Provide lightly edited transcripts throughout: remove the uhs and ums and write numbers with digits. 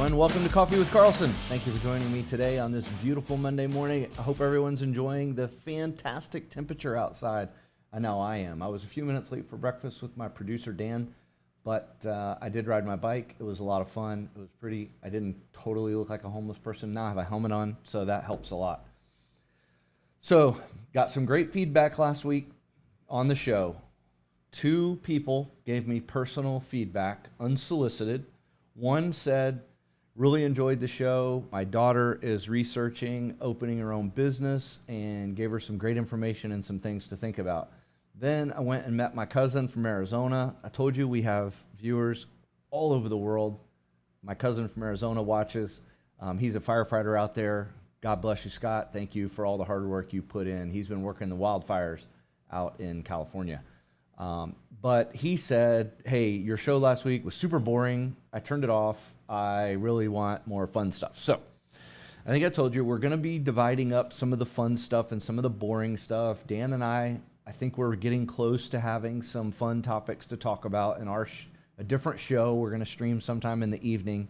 everyone. Welcome to Coffee with Carlson. Thank you for joining me today on this beautiful Monday morning. I hope everyone's enjoying the fantastic temperature outside. I know I am. I was a few minutes late for breakfast with my producer, Dan, but I did ride my bike. It was a lot of fun. It was pretty. I didn't totally look like a homeless person. Now I have a helmet on, so that helps a lot. So, got some great feedback last week on the show. 2 people gave me personal feedback, unsolicited. One said, really enjoyed the show. My daughter is researching opening her own business and gave her some great information and some things to think about. Then I went and met my cousin from Arizona. I told you we have viewers all over the world. My cousin from Arizona watches. He's a firefighter out there. God bless you, Scott. Thank you for all the hard work you put in. He's been working the wildfires out in California. But he said, hey, your show last week was super boring. I turned it off. I really want more fun stuff. So I think I told you we're going to be dividing up some of the fun stuff and some of the boring stuff. Dan and I think we're getting close to having some fun topics to talk about in a different show. We're going to stream sometime in the evening,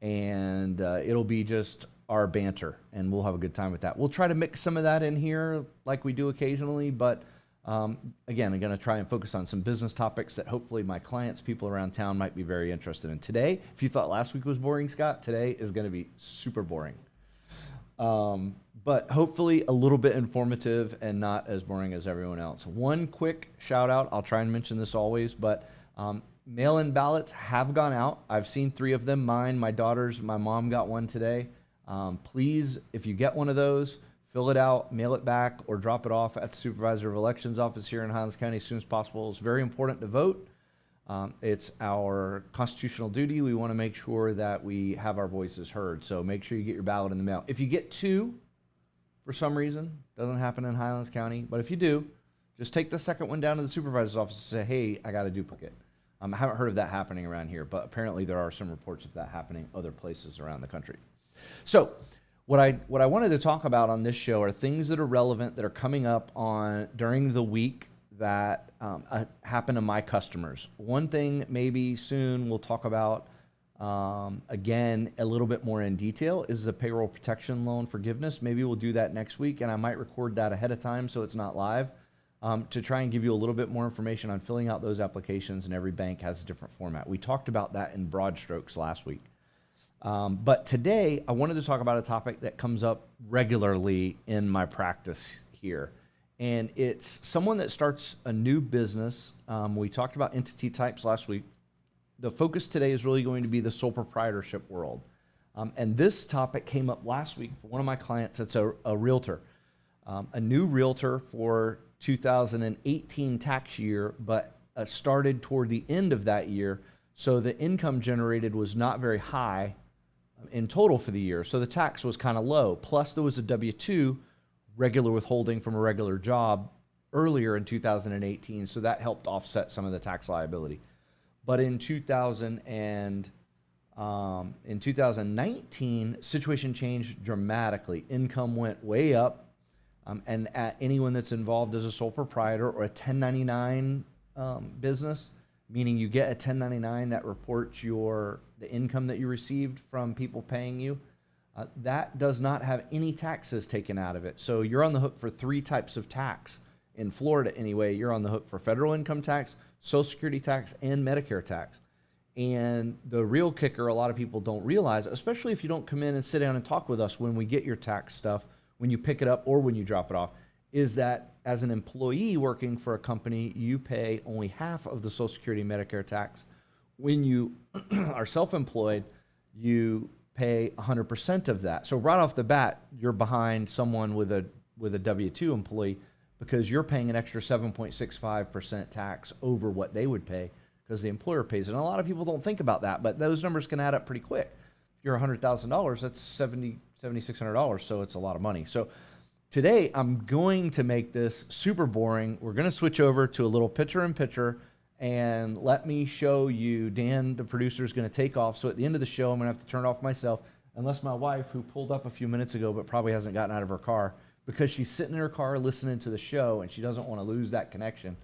and it'll be just our banter, and we'll have a good time with that. We'll try to mix some of that in here like we do occasionally, but again, I'm going to try and focus on some business topics that hopefully my clients, people around town might be very interested in. Today, if you thought last week was boring, Scott, today is going to be super boring. But hopefully a little bit informative and not as boring as everyone else. One quick shout out, I'll try and mention this always, but mail-in ballots have gone out. I've seen 3 of them, mine, my daughter's, my mom got one today. Please, if you get one of those, fill it out, mail it back, or drop it off at the Supervisor of Elections office here in Highlands County as soon as possible. It's very important to vote. It's our constitutional duty. We want to make sure that we have our voices heard. So make sure you get your ballot in the mail. If you get 2, for some reason, doesn't happen in Highlands County, but if you do, just take the second one down to the supervisor's office and say, hey, I got a duplicate. I haven't heard of that happening around here, but apparently there are some reports of that happening other places around the country. So what I wanted to talk about on this show are things that are relevant that are coming up during the week that happen to my customers. One thing maybe soon we'll talk about again a little bit more in detail is the payroll protection loan forgiveness. Maybe we'll do that next week, and I might record that ahead of time so it's not live to try and give you a little bit more information on filling out those applications, and every bank has a different format. We talked about that in broad strokes last week. But today, I wanted to talk about a topic that comes up regularly in my practice here. And it's someone that starts a new business. We talked about entity types last week. The focus today is really going to be the sole proprietorship world. And this topic came up last week for one of my clients that's a realtor. A new realtor for 2018 tax year, but started toward the end of that year. So the income generated was not very high in total for the year. So the tax was kind of low. Plus there was a W-2 regular withholding from a regular job earlier in 2018. So that helped offset some of the tax liability. But in 2019, situation changed dramatically. Income went way up. And anyone that's involved as a sole proprietor or a 1099 business, meaning you get a 1099 that reports the income that you received from people paying you, that does not have any taxes taken out of it. So you're on the hook for 3 types of tax. In Florida anyway, you're on the hook for federal income tax, Social Security tax, and Medicare tax. And the real kicker a lot of people don't realize, especially if you don't come in and sit down and talk with us when we get your tax stuff, when you pick it up or when you drop it off, is that as an employee working for a company, you pay only half of the Social Security and Medicare tax. When you are self-employed, you pay 100% of that. So right off the bat, you're behind someone with a W-2 employee because you're paying an extra 7.65% tax over what they would pay because the employer pays it. And a lot of people don't think about that, but those numbers can add up pretty quick. If you're $100,000, that's $7,600, so it's a lot of money. So today, I'm going to make this super boring. We're going to switch over to a little picture-in-picture, and let me show you. Dan, the producer, is going to take off. So at the end of the show, I'm going to have to turn off myself, unless my wife, who pulled up a few minutes ago but probably hasn't gotten out of her car, because she's sitting in her car listening to the show, and she doesn't want to lose that connection.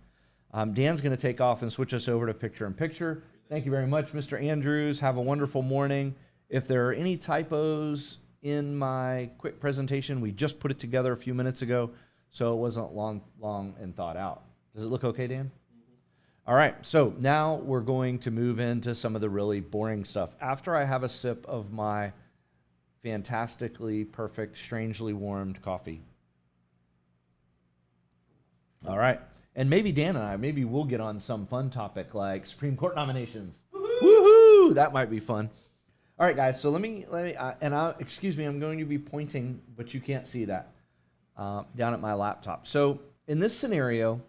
Dan's going to take off and switch us over to picture-in-picture. Thank you very much, Mr. Andrews. Have a wonderful morning. If there are any typos in my quick presentation, we just put it together a few minutes ago, so it wasn't long and thought out. Does it look okay, Dan? All right, so now we're going to move into some of the really boring stuff. After I have a sip of my fantastically perfect, strangely warmed coffee. All right, and maybe Dan and I, maybe we'll get on some fun topic like Supreme Court nominations. Woohoo! That might be fun. All right, guys, so let me, excuse me, I'm going to be pointing, but you can't see that, down at my laptop. So in this scenario,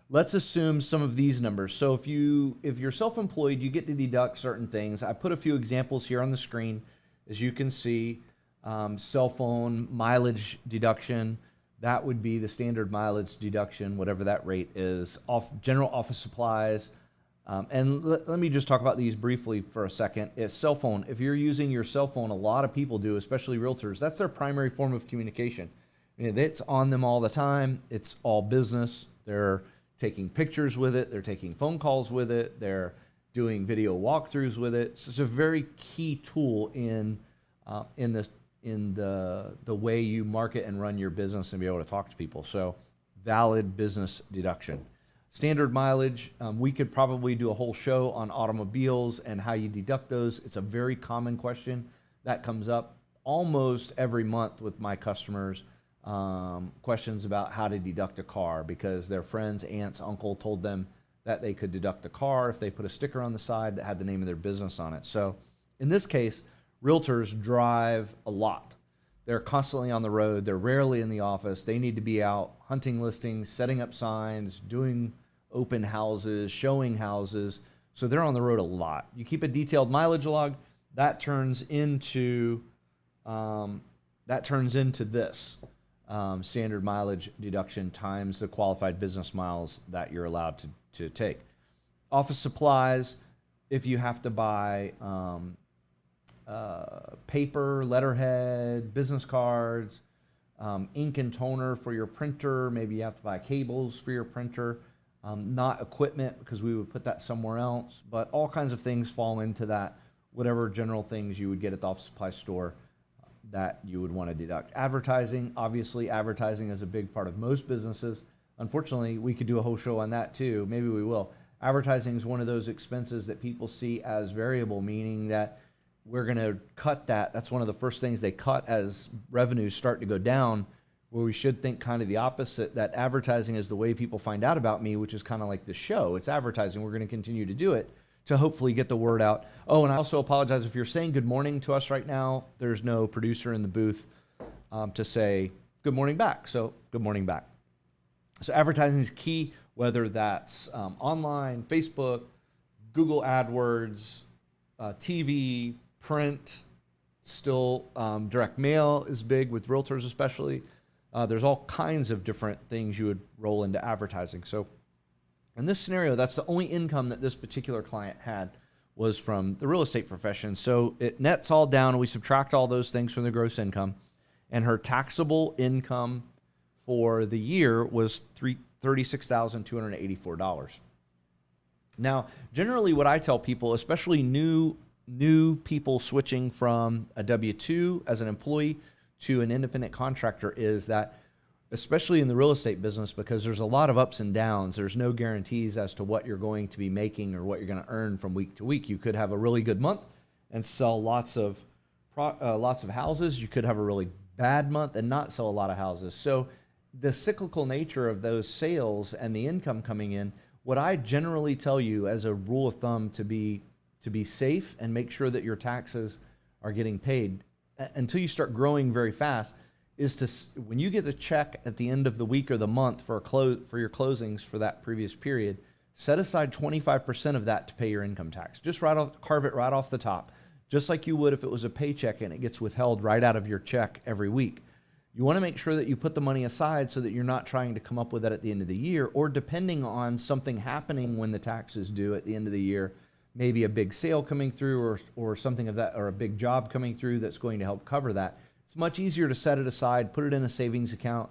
let's assume some of these numbers. So if you're self-employed, you get to deduct certain things. I put a few examples here on the screen. As you can see, cell phone mileage deduction, that would be the standard mileage deduction, whatever that rate is. General office supplies. And let me just talk about these briefly for a second. If you're using your cell phone, a lot of people do, especially realtors, that's their primary form of communication. I mean, it's on them all the time. It's all business. They're taking pictures with it. They're taking phone calls with it. They're doing video walkthroughs with it. So it's a very key tool in the way you market and run your business and be able to talk to people. So valid business deduction. Standard mileage, we could probably do a whole show on automobiles and how you deduct those. It's a very common question that comes up almost every month with my customers. Questions about how to deduct a car because their friends, aunts, uncle told them that they could deduct a car if they put a sticker on the side that had the name of their business on it. So in this case, realtors drive a lot. They're constantly on the road. They're rarely in the office. They need to be out hunting listings, setting up signs, doing open houses, showing houses. So they're on the road a lot. You keep a detailed mileage log, that turns into this. Standard mileage deduction times the qualified business miles that you're allowed to take. Office supplies, if you have to buy paper, letterhead, business cards, ink and toner for your printer, maybe you have to buy cables for your printer, not equipment because we would put that somewhere else, but all kinds of things fall into that, whatever general things you would get at the office supply store that you would want to deduct. Advertising, obviously advertising is a big part of most businesses. Unfortunately, we could do a whole show on that too. Maybe we will. Advertising is one of those expenses that people see as variable, meaning that we're going to cut that. That's one of the first things they cut as revenues start to go down, where we should think kind of the opposite, that advertising is the way people find out about me, which is kind of like the show. It's advertising. We're going to continue to do it to hopefully get the word out. Oh, and I also apologize if you're saying good morning to us right now. There's no producer in the booth to say good morning back. So good morning back. So advertising is key, whether that's online, Facebook, Google AdWords, TV, print, still direct mail is big with realtors especially. There's all kinds of different things you would roll into advertising. So in this scenario, that's the only income that this particular client had was from the real estate profession. So it nets all down. We subtract all those things from the gross income. And her taxable income for the year was $36,284. Now, generally what I tell people, especially new people switching from a W-2 as an employee to an independent contractor, is that especially in the real estate business, because there's a lot of ups and downs. There's no guarantees as to what you're going to be making or what you're going to earn from week to week. You could have a really good month and sell lots of houses. You could have a really bad month and not sell a lot of houses. So the cyclical nature of those sales and the income coming in, what I generally tell you as a rule of thumb to be safe and make sure that your taxes are getting paid until you start growing very fast, is to, when you get a check at the end of the week or the month for your closings for that previous period, set aside 25% of that to pay your income tax. Just carve it right off the top, just like you would if it was a paycheck and it gets withheld right out of your check every week. You want to make sure that you put the money aside so that you're not trying to come up with that at the end of the year, or depending on something happening when the tax is due at the end of the year, maybe a big sale coming through or something of that, or a big job coming through that's going to help cover that. It's much easier to set it aside, put it in a savings account,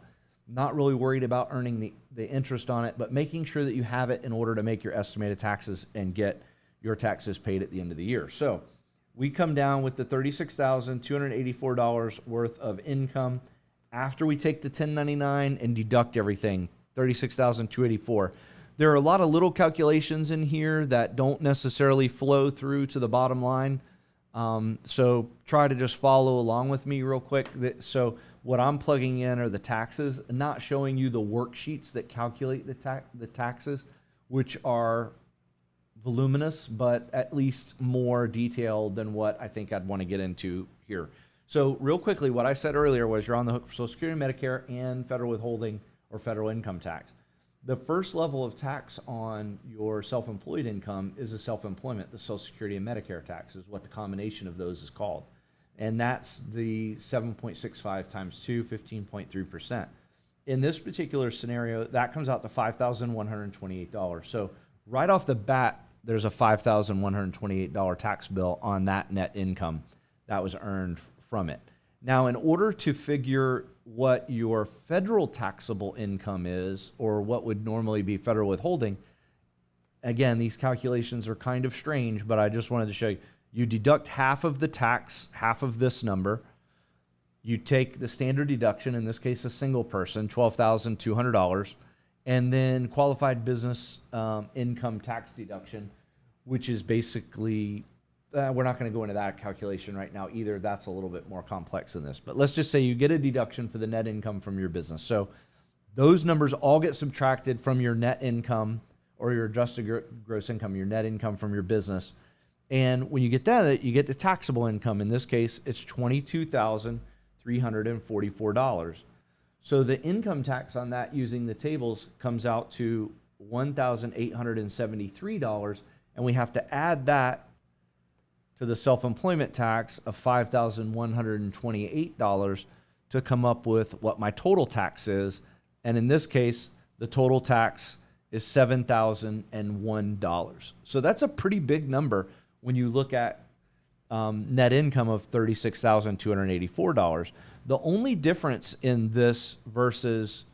not really worried about earning the interest on it, but making sure that you have it in order to make your estimated taxes and get your taxes paid at the end of the year. So we come down with the $36,284 worth of income after we take the 1099 and deduct everything, $36,284. There are a lot of little calculations in here that don't necessarily flow through to the bottom line. So try to just follow along with me real quick. So what I'm plugging in are the taxes, not showing you the worksheets that calculate the taxes, which are voluminous, but at least more detailed than what I think I'd want to get into here. So real quickly, what I said earlier was you're on the hook for Social Security, Medicare, and federal withholding or federal income tax. The first level of tax on your self-employed income is the self-employment. The Social Security and Medicare tax is what the combination of those is called. And that's the 7.65 times 2, 15.3%. In this particular scenario, that comes out to $5,128. So right off the bat, there's a $5,128 tax bill on that net income that was earned from it. Now, in order to figure what your federal taxable income is, or what would normally be federal withholding, again, these calculations are kind of strange, but I just wanted to show you. You deduct half of the tax, half of this number. You take the standard deduction, in this case, a single person, $12,200, and then qualified business income tax deduction, which is basically, we're not going to go into that calculation right now either. That's a little bit more complex than this. But let's just say you get a deduction for the net income from your business. So those numbers all get subtracted from your net income or your adjusted gross income, your net income from your business. And when you get that, you get the taxable income. In this case, it's $22,344. So the income tax on that using the tables comes out to $1,873, and we have to add that to the self-employment tax of $5,128 to come up with what my total tax is. And in this case, the total tax is $7,001. So that's a pretty big number when you look at net income of $36,284. The only difference in this versus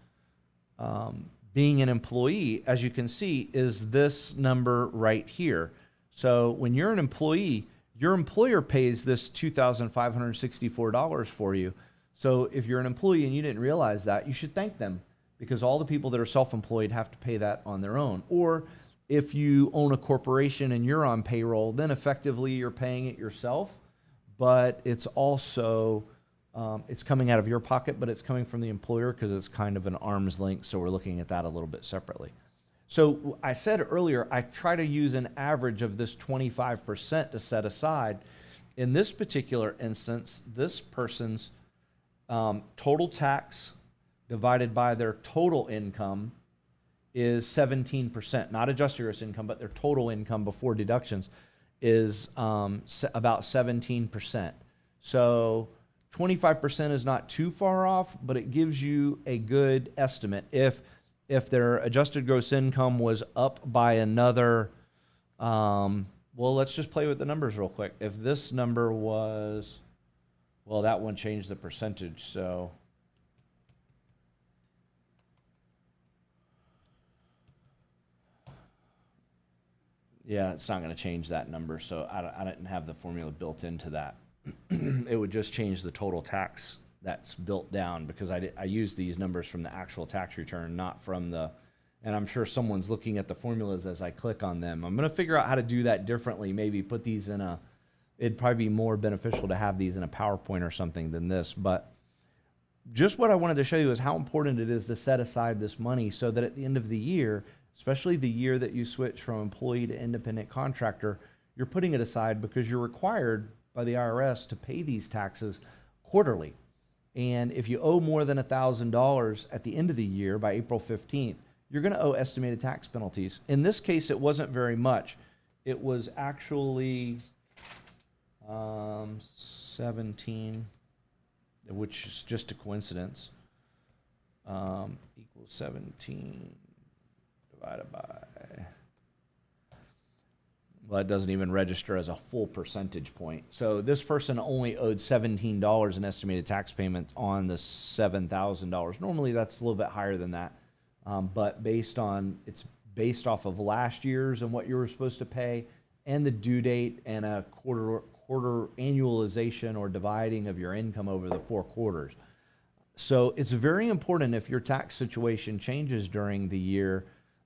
being an employee, as you can see, is this number right here. So when you're an employee, your employer pays this $2,564 for you. So if you're an employee and you didn't realize that, you should thank them, because all the people that are self-employed have to pay that on their own. Or if you own a corporation and you're on payroll, then effectively you're paying it yourself, but it's also, it's coming out of your pocket, but it's coming from the employer because it's kind of an arm's length. So we're looking at that a little bit separately. So I said earlier, I try to use an average of this 25% to set aside. In this particular instance, this person's total tax divided by their total income is 17%, not adjusted gross income, but their total income before deductions is about 17%. So 25% is not too far off, but it gives you a good estimate. If their adjusted gross income was up by another, well, let's just play with the numbers real quick. If this number was, well, that one changed the percentage, so. Yeah, it's not going to change that number, so I didn't have the formula built into that. It would just change the total tax that's built down, because I use these numbers from the actual tax return, not from the, and I'm sure someone's looking at the formulas as I click on them. I'm going to figure out how to do that differently, maybe put these in a, it'd probably be more beneficial to have these in a PowerPoint or something than this, but just what I wanted to show you is how important it is to set aside this money so that at the end of the year, especially the year that you switch from employee to independent contractor, you're putting it aside because you're required by the IRS to pay these taxes quarterly. And if you owe more than $1,000 at the end of the year by April 15th, you're going to owe estimated tax penalties. In this case, it wasn't very much. It was actually 17, which is just a coincidence, equals 17 divided by, well, it doesn't even register as a full percentage point. So this person only owed $17 in estimated tax payment on the $7,000. Normally that's a little bit higher than that, but it's based off of last year's and what you were supposed to pay, and the due date, and a quarter annualization or dividing of your income over the 4 quarters. So it's very important if your tax situation changes during the year,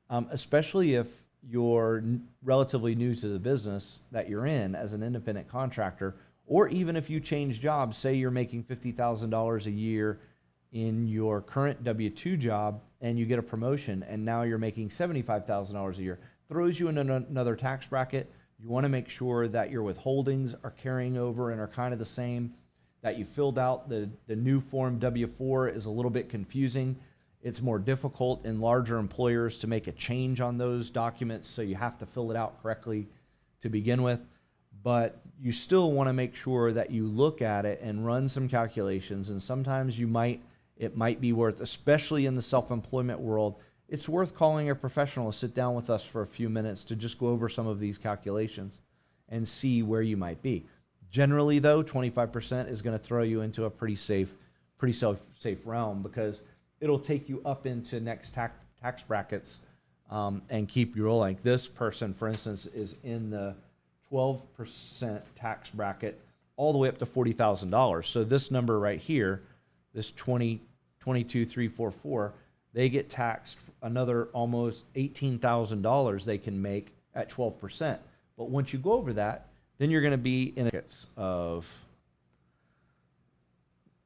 especially if you're relatively new to the business that you're in as an independent contractor, or even if you change jobs, say you're making $50,000 a year in your current W-2 job and you get a promotion and now you're making $75,000 a year, throws you in another tax bracket. You want to make sure that your withholdings are carrying over and are kind of the same, that you filled out the new form W-4 is a little bit confusing. It's more difficult in larger employers to make a change on those documents, so you have to fill it out correctly to begin with. But you still want to make sure that you look at it and run some calculations, and sometimes it might be worth, especially in the self-employment world, it's worth calling a professional to sit down with us for a few minutes to just go over some of these calculations and see where you might be. Generally, though, 25% is going to throw you into a pretty safe realm, because it'll take you up into next tax brackets and keep you rolling. This person, for instance, is in the 12% tax bracket all the way up to $40,000. So this number right here, this 22,344, they get taxed another almost $18,000 they can make at 12%. But once you go over that, then you're going to be in a of,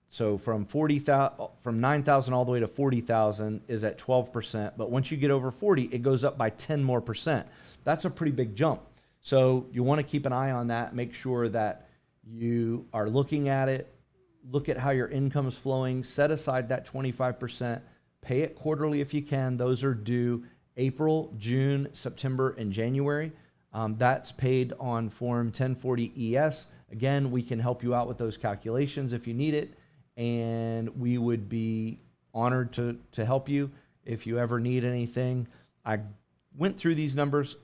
so from 9,000 all the way to 40,000 is at 12%. But once you get over 40, it goes up by 10 more percent. That's a pretty big jump. So you want to keep an eye on that. Make sure that you are looking at it. Look at how your income is flowing. Set aside that 25%. Pay it quarterly if you can. Those are due April, June, September, and January. That's paid on Form 1040 ES. Again, we can help you out with those calculations if you need it, and we would be honored to help you if you ever need anything. I went through these numbers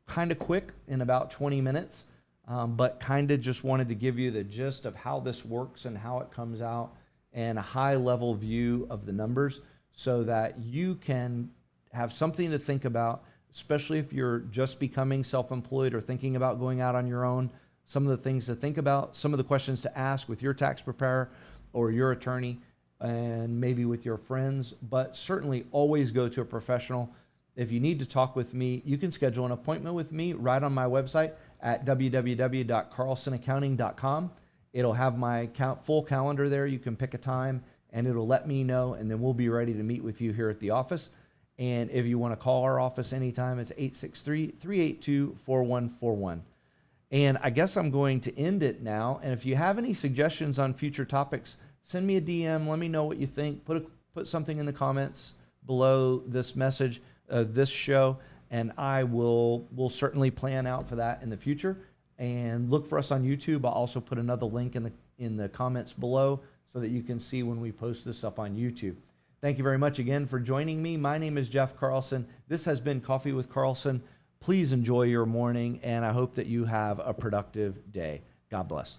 kind of quick in about 20 minutes, but kind of just wanted to give you the gist of how this works and how it comes out, and a high-level view of the numbers so that you can have something to think about, especially if you're just becoming self-employed or thinking about going out on your own. Some of the things to think about, some of the questions to ask with your tax preparer or your attorney, and maybe with your friends, but certainly always go to a professional. If you need to talk with me, you can schedule an appointment with me right on my website at www.carlsonaccounting.com. It'll have my full calendar there. You can pick a time and it'll let me know, and then we'll be ready to meet with you here at the office. And if you want to call our office anytime, it's 863-382-4141. And I guess I'm going to end it now. And if you have any suggestions on future topics, send me a DM. Let me know what you think. Put something in the comments below this message, this show, and I will certainly plan out for that in the future. And look for us on YouTube. I'll also put another link in the comments below so that you can see when we post this up on YouTube. Thank you very much again for joining me. My name is Jeff Carlson. This has been Coffee with Carlson. Please enjoy your morning, and I hope that you have a productive day. God bless.